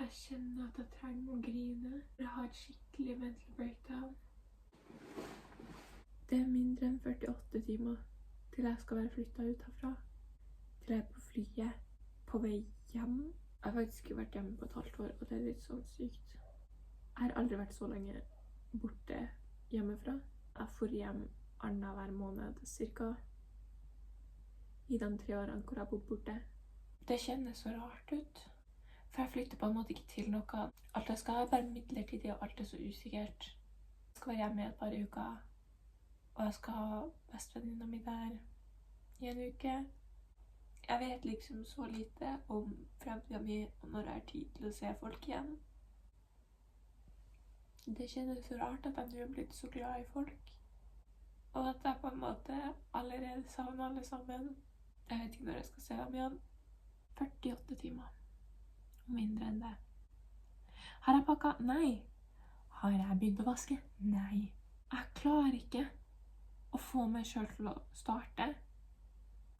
Jeg kjenner at jeg trenger å grine. Jeg har et skikkelig mental breakdown. Det er mindre enn 48 timer til jeg skal være flyttet ut herfra. Til jeg er på flyet, på vei hjem. Jeg har faktisk ikke vært hjemme på et halvt år, og det er litt sånn sykt. Jeg har aldri vært så lenge borte hjemmefra. Jeg får hjem annenhver måned cirka i de 3 årene hvor jeg har bodd borte. Det kjennes så rart ut, for jeg flytter på en måte ikke til noe. Alt jeg skal er bare midlertidig, og alt er så usikkert. Jeg skal være hjemme i et par uker, og jeg skal ha bestevenninna mi der i en uke. Jeg vet liksom så lite om fremtiden min, og når jeg har tid til å se folk igjen. Det kjennes så rart at jeg nå er blitt så glad i folk, og at jeg på en måte allerede savner alle sammen. Jeg vet ikke når jeg skal se dem igjen. 48 timer. Mindre enn det. Har jeg pakket? Nei. Har jeg begynt å vaske? Nei. Jeg klarer ikke å få meg selv til å starte.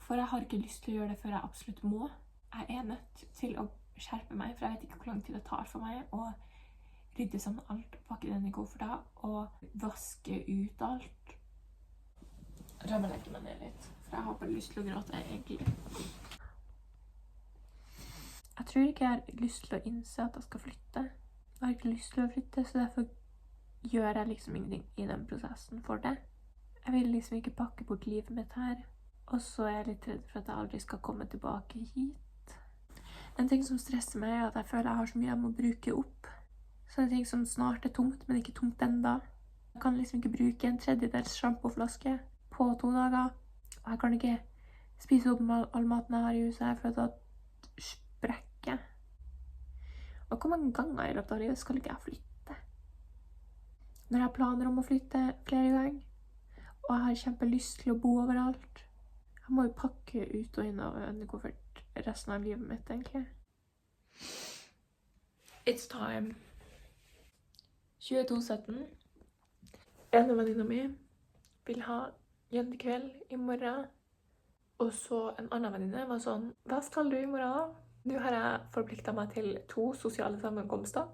For jeg har ikke lyst til å gjøre det før jeg absolutt må. Jeg er nødt til å skjerpe meg, for jeg vet ikke hvor lang tid det tar for meg å rydde sammen alt, pakke den i kofferter og vaske ut alt. Jeg må legge meg ned litt, for jeg har bare lyst til å gråte egentlig. Jeg tror ikke jeg har lyst til å innse at jeg skal flytte. Jeg har ikke lyst til å flytte, så derfor gjør jeg liksom ingenting i den prosessen for det. Jeg vil liksom ikke pakke bort livet mitt her. Og så er jeg litt redd for at jeg aldri skal komme tilbake hit. En ting som stresser meg er at jeg føler jeg har så mye jeg må bruke opp. Så en ting som snart er tomt, men ikke tomt enda. Jeg kan liksom ikke bruke en 1/3 sjampoflaske på 2 dager. Og jeg kan ikke spise opp all maten jeg har i huset her, for da sprekker. Og hvor mange ganger i løpet av livet skal ikke jeg flytte? Når jeg har planer om å flytte flere ganger, og jeg har kjempelyst til å bo overalt. Jeg må jo pakke ut og inn av en koffert resten av livet mitt, egentlig. It's time. 22:17. En av venninna mi vil ha jentekveld i morgen. Og så en annen venninne var sånn, hva skal du i morgen da? Nå har jeg forpliktet meg til 2 sosiale sammenkomster.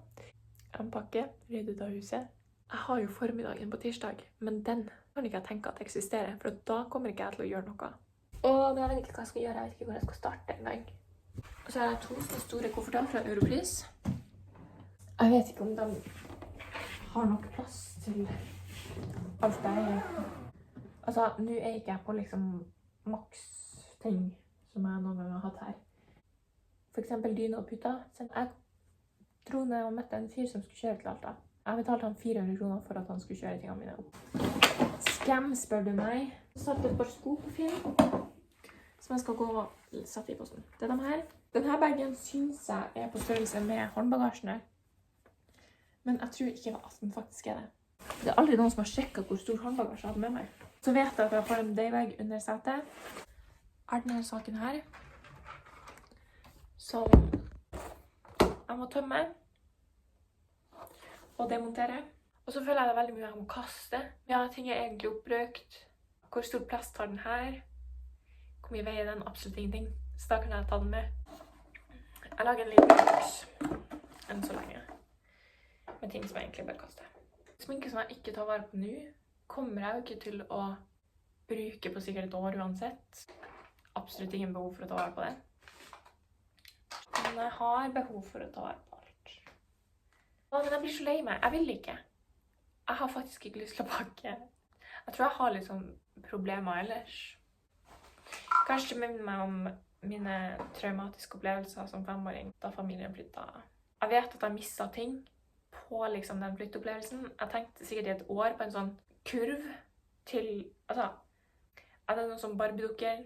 En pakke, rydde ut av huset. Jeg har jo formiddagen på tirsdag, men den kan ikke jeg tenke at eksisterer, for da kommer ikke jeg til å gjøre noe. Og jeg vet ikke hva jeg skal gjøre, jeg vet ikke hvor jeg skal starte en gang. Og så har jeg 2 store kofferter fra Europris. Jeg vet ikke om de har nok plass til alt det her. Altså, nå er ikke jeg på liksom maks ting som jeg noen gang har hatt her. For eksempel dyne og puta. Jeg tror når jeg møtte en fyr som skulle kjøre til Alta. Jeg betalte han 400 kroner for at han skulle kjøre tingene mine opp. Scam, spør du meg. Så satt et par sko på film, som jeg skal gå og sette i posten. Det er de her. Denne bagen synes jeg er på størrelse med håndbagasjen her. Men jeg tror ikke at den faktisk er det. Det er aldri noen som har sjekket hvor stor håndbagasje jeg hadde med meg. Så vet jeg at jeg får en daybag under setet. Er denne saken her, som jeg må tømme og demontere. Og så føler jeg det veldig mye jeg må kaste. Ja, ting er egentlig oppbrukt. Hvor stor plass tar den her? Hvor mye veier den? Absolutt ingenting. Så da kan jeg ta den med. Jeg lager en liten boks enn så lenge. Med ting som jeg egentlig bør kaste. Sminke som jeg ikke tar vare på nå, kommer jeg jo ikke til å bruke på sikkert et år uansett. Absolutt ingen behov for å ta vare på det. Men jeg har behov for å ta vare på alt. Men jeg blir så lei meg. Jeg vil ikke. Jeg har faktisk ikke lyst til å pakke. Jeg tror jeg har litt sånn problemer ellers. Kanskje det minner meg om mine traumatiske opplevelser som 5-åring da familien flyttet. Jeg vet at jeg mistet ting på liksom den flytteopplevelsen. Jeg tenkte sikkert i et år på en sånn kurv til, altså, jeg hadde noen sånn Barbie-dukker,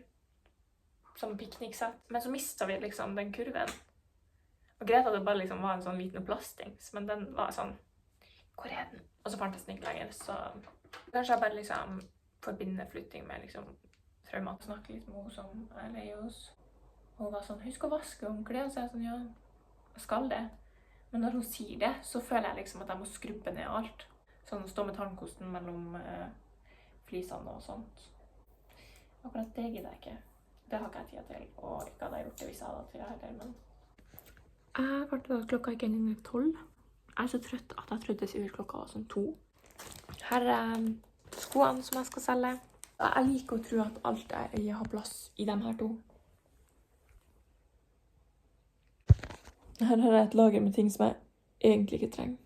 som pikniksett, men så mistet vi liksom den kurven. Og greit at det bare liksom var en sånn liten plastings, men den var sånn, hvor er den? Og så fantes den ikke lenger, så kanskje jeg bare liksom forbinder flytting med liksom traumat. Snakke litt med henne som er lei hos. Hun var sånn, husk å vaske ordentlig, og så er jeg sånn, ja, jeg skal det. Men når hun sier det, så føler jeg liksom at jeg må skrubbe ned alt. Sånn å stå med tannkosten mellom flisene og sånt. Akkurat det gidder jeg ikke. Det har ikke jeg tid til, og ikke hadde jeg gjort det hvis jeg hadde tid heller, men Jeg fant ut at klokka ikke er engang 12. Jeg er så trøtt at jeg trodde sikkert klokka var sånn 2. Her er skoene som jeg skal selge. Jeg liker å tro at alt jeg eier har plass i de her 2. Her har jeg et lager med ting som jeg egentlig ikke trenger.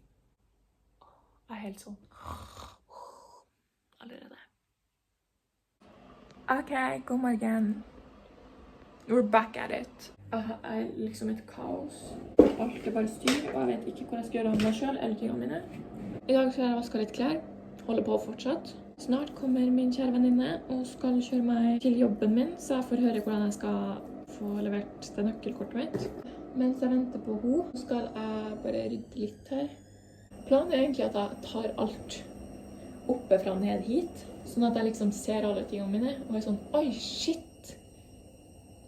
Jeg er helt sånn allerede. Ok, god morgen. We're back at it. Jeg er liksom et kaos. Alt er bare styr, og jeg vet ikke hvor jeg skal gjøre av meg selv eller tingene mine. I dag skal jeg vaske litt klær. Holder på fortsatt. Snart kommer min kjære venninne og skal kjøre meg til jobben min, så jeg får høre hvordan jeg skal få levert det nøkkelkortet mitt. Mens jeg venter på henne, skal jeg bare rydde litt her. Planen er egentlig at jeg tar alt oppe fra ned hit, sånn at jeg liksom ser alle tingene mine, og er sånn, oi, shit!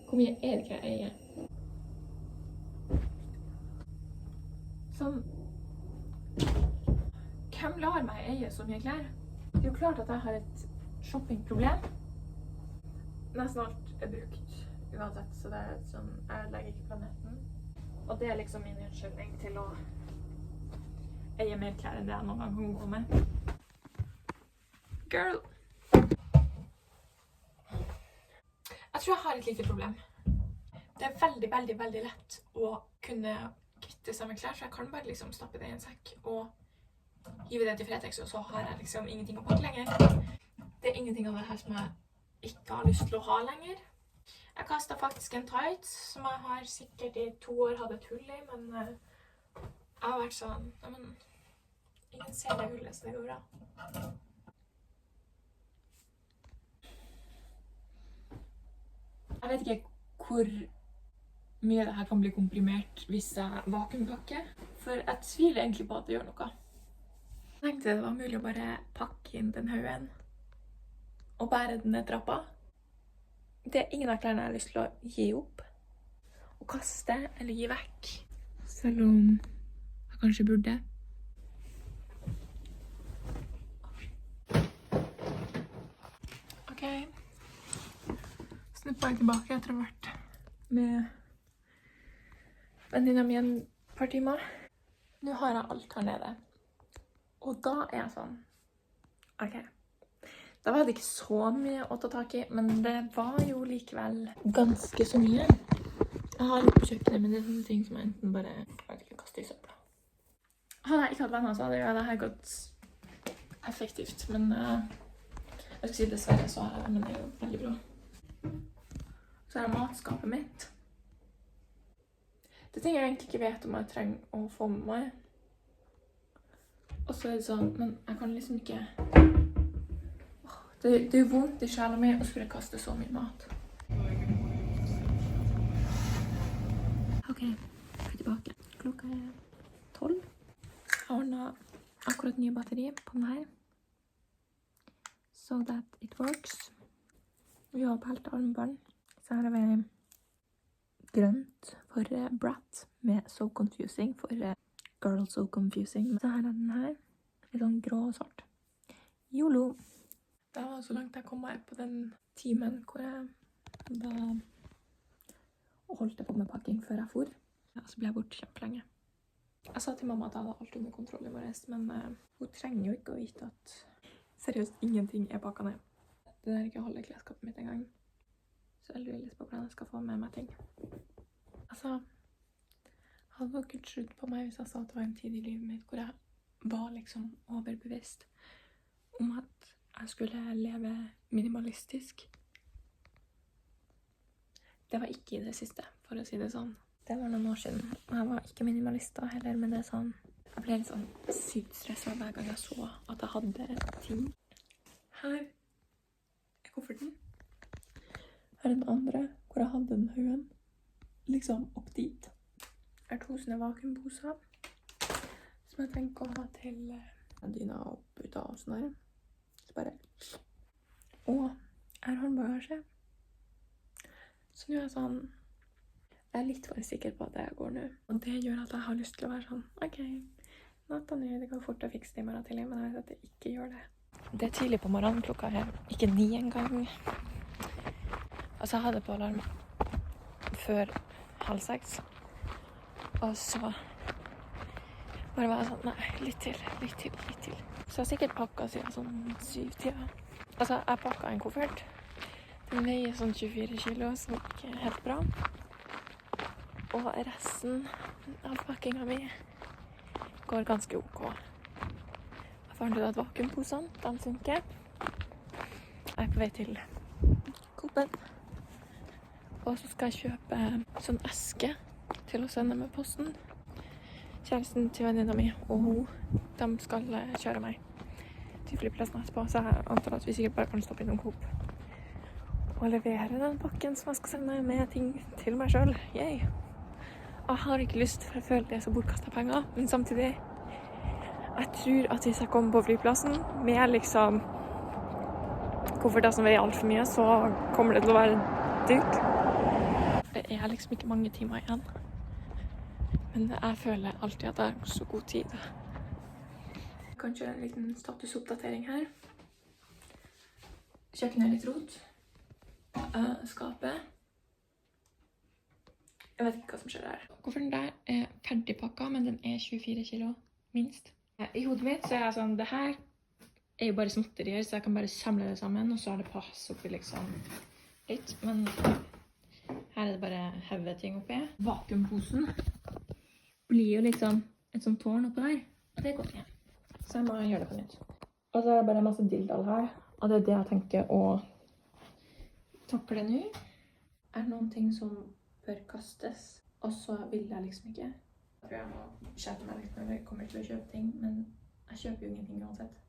Hvor mye er det ikke jeg eier? Sånn. Hvem lar meg eie så mye klær? Det er jo klart at jeg har et shoppingproblem. Nesten alt er brukt uansett, så det er sånn, jeg legger ikke planeten. Og det er liksom min unnskyldning til å eie mer klær enn det jeg noen gang kan gå med. Girl! Jeg tror jeg har et lite problem. Det er veldig, veldig, veldig lett å kunne kvitte seg med klær, så jeg kan bare liksom stappe det i en sekk og hive det til Fretex, og så har jeg liksom ingenting å pakke lenger. Det er ingenting av det her som jeg ikke har lyst til å ha lenger. Jeg kastet faktisk en tights, som jeg har sikkert i 2 år hatt et hull i, men jeg har vært sånn, men ingen ser det hullet, så det går bra. Jeg vet ikke hvor mye det her kan bli komprimert hvis jeg vakuumpakker, for jeg tviler egentlig på at det gjør noe. Jeg tenkte det var mulig å bare pakke inn den haugen og bære den ned trappa. Det er ingen av klærne jeg har lyst til å gi opp, og kaste eller gi vekk, selv om jeg kanskje burde. Ok. Snuppa jeg tilbake etter å ha vært med venninna mi en par timer. Nå har jeg alt her nede. Og da er jeg sånn, ok. Da var det ikke så mye å ta tak i, men det var jo likevel ganske så mye. Jeg har litt på kjøkkenet, men det er sånne ting som jeg enten bare, jeg vet ikke, kaster i søpla. Hadde jeg ikke hatt venner, så hadde jo det her gått effektivt, men jeg skal si dessverre så har jeg, men det er jo veldig bra. Så er det matskapet mitt. Det er ting jeg egentlig ikke vet om jeg trenger å få med meg. Og så er det sånn, men jeg kan liksom ikke... Det er jo vondt i sjela mi å skulle kaste så mye mat. Ok, jeg er tilbake. Klokka er 12. Jeg ordnet akkurat nye batteri på den her. So that it works. Vi har på helt armbånd. Så her har vi grønt for Brat med So Confusing for Girl So Confusing. Så her er den her. Litt sånn grå og svart. YOLO! Det var så langt jeg kom meg på den timen hvor jeg da holdt på med pakking før jeg for. Og så ble jeg bort kjempelenge. Jeg sa til mamma at jeg hadde alt under kontroll i morges, men hun trenger jo ikke å vite at seriøst ingenting er pakket ned. Det der ikke holder klesskapet mitt en gang. Så jeg lurer litt på hvordan jeg skal få med meg ting. Altså, hadde dere trodd på meg hvis jeg sa at det var en tid i livet mitt hvor jeg var liksom overbevisst om at jeg skulle leve minimalistisk. Det var ikke i det siste, for å si det sånn. Det var noen år siden, og jeg var ikke minimalist da heller, men det er sånn, jeg ble litt sånn sykt stresset hver gang jeg så at jeg hadde ting. Her er kofferten. Her er den andre, hvor jeg hadde den haugen, liksom opp dit. Her er 2 sånne vakuumposer, som jeg tenker å ha til dyna og puta og sånn her. Så bare. Og jeg har håndbagasje. Så nå er jeg sånn, jeg er litt for sikker på at det går nå. Og det gjør at jeg har lyst til å være sånn, ok, natta nå, det går fort å fikse det i morgen tidlig, men jeg vet at det ikke gjør det. Det er tidlig på morgenen, klokka er ikke 9 engang. Altså, jeg hadde på alarm før 5:30. Og så bare var jeg sånn, nei, litt til. Så jeg har sikkert pakket siden sånn 7-tida. Altså, jeg pakket en koffert. Den veier sånn 24 kilo, så ikke helt bra. Og resten av pakkingen min går ganske ok. Jeg fant ut at vakuumposene, de funker. Jeg er på vei til Coop-en. Og så skal jeg kjøpe sånn eske til å sende med posten. Kjæresten til venninna mi og hun, de skal kjøre meg til flyplassen etterpå, så jeg antar at vi sikkert bare kan stoppe innom Coop og levere den pakken som jeg skal sende med ting til meg selv. Yay! Og jeg har ikke lyst, for jeg føler det er så bortkastet penger, men samtidig, jeg tror at hvis jeg kommer på flyplassen med liksom kofferter som veier alt for mye, så kommer det til å være dyrt. Det er liksom ikke mange timer igjen. Men jeg føler alltid at jeg har så god tid. Kanskje en liten statusoppdatering her. Kjøkkenet er litt rot. Skapet. Jeg vet ikke hva som skjer der. Kofferten der er ferdigpakket, men den er 24 kilo, minst. I hodet mitt så er jeg sånn, det her er jo bare småtterier, så jeg kan bare samle det sammen, og så har det pass oppi liksom litt. Men her er det bare hevet ting oppi. Vakuumposen blir jo liksom et sånt tårn oppe der. Og det går ikke. Så jeg må gjøre det på nytt. Og så er det bare masse dildal her. Og det er det jeg tenker å takle nå. Er noen ting som bør kastes. Og så vil jeg liksom ikke. Jeg tror jeg må skjøte meg litt når jeg kommer til å kjøpe ting. Men jeg kjøper jo ingenting uansett.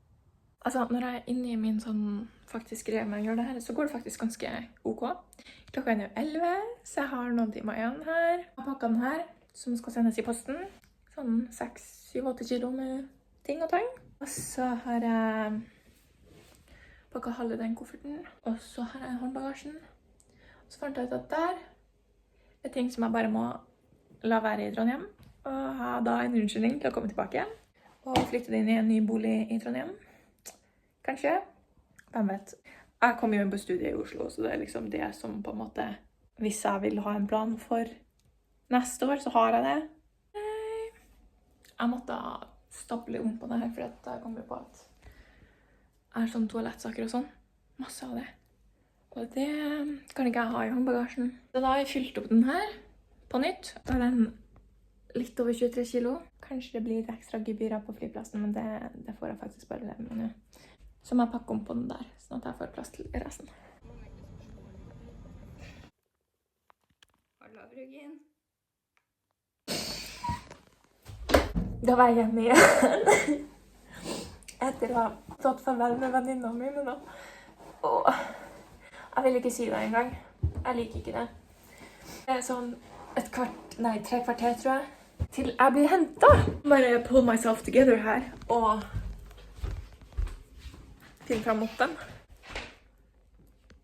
Altså, når jeg er inne i min sånn faktisk greie med å gjøre det her, så går det faktisk ganske ok. Klokka er nå 11, så jeg har noen timer igjen her. Jeg har pakket den her, som skal sendes i posten. Sånn 6-7-8 kilo med ting og tang. Og så har jeg pakket halve den kofferten. Og så har jeg håndbagasjen. Så fant jeg ut at der er ting som jeg bare må la være i Trondheim. Og ha da en unnskyldning til å komme tilbake. Og flytte inn i en ny bolig i Trondheim. Kanskje. Hvem vet. Jeg kommer jo inn på studiet i Oslo, så det er liksom det som på en måte, hvis jeg vil ha en plan for neste år, så har jeg det. Jeg måtte stable om på det her, for jeg kommer på at jeg har sånn toalettsaker og sånn. Masse av det. Og det kan ikke jeg ha i håndbagasjen. Så da har jeg fylt opp den her på nytt. Da er den litt over 23 kilo. Kanskje det blir litt ekstra gebyrer på flyplassen, men det får jeg faktisk bare leve med nå. Så må jeg pakke om på den der, sånn at jeg får plass til resten. Hallo, bruggen. Da var jeg hjemme igjen. Etter å ha tatt farvel med venninna mi, men nå. Jeg vil ikke si det engang. Jeg liker ikke det. Det er sånn 3 kvarter, tror jeg, til jeg blir hentet. Bare pull myself together her, og finne frem moppen.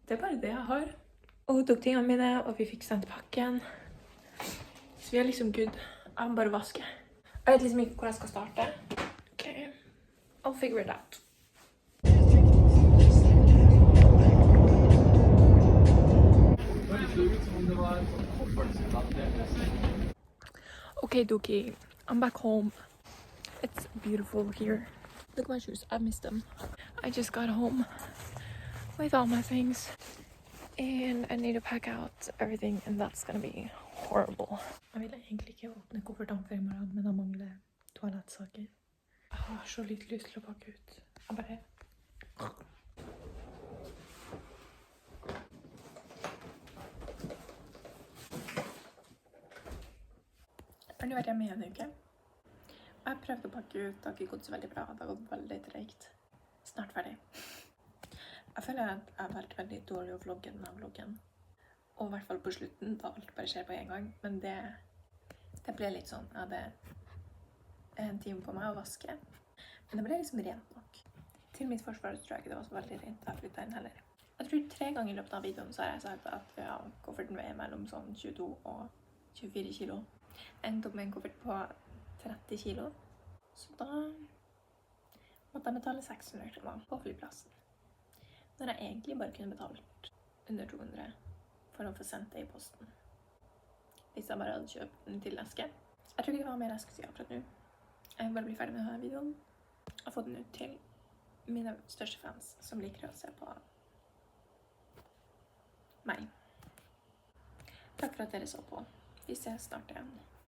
Det er bare det jeg har. Og hun tok tingene mine, og vi fikk sendt pakken. Så vi er liksom good. Jeg må bare vaske. Jeg vet liksom ikke hvor jeg skal starte. Ok, I'll figure it out. Okay, Doki, I'm back home. It's beautiful here. Look at my shoes, I missed them. I just got home with all my things. And I need to pack out everything, and that's gonna be horrible. Jeg vil egentlig ikke åpne kofferten før i morgen, men jeg mangler toalettsaker. Jeg har så litt lyst til å pakke ut. Jeg bare... Jeg har nå vært hjemme i en uke. Jeg har prøvd å pakke ut, det har ikke gått så veldig bra, det har gått veldig tregt. Snart ferdig. Jeg føler at jeg har vært veldig dårlig å vlogge denne vloggen. Og i hvert fall på slutten, da alt bare skjer på en gang. Men det ble litt sånn, jeg hadde en time på meg å vaske. Men det ble liksom rent nok. Til mitt forsvar tror jeg ikke det var så veldig rent da jeg flyttet inn heller. Jeg tror 3 ganger i løpet av videoen så har jeg sagt at ja, kofferten veier mellom sånn 22 og 24 kilo. Jeg endte opp med en koffert på 30 kilo. Så da måtte jeg betale 600 kroner på flyplassen. Når jeg egentlig bare kunne betalt under 200 for å få sendt det i posten. Hvis jeg bare hadde kjøpt den til eske. Jeg tror ikke det var mer jeg skulle si akkurat nå. Jeg vil bare bli ferdig med denne videoen og få den ut til mine største fans som liker å se på meg. Takk for at dere så på. Vi ses snart igjen.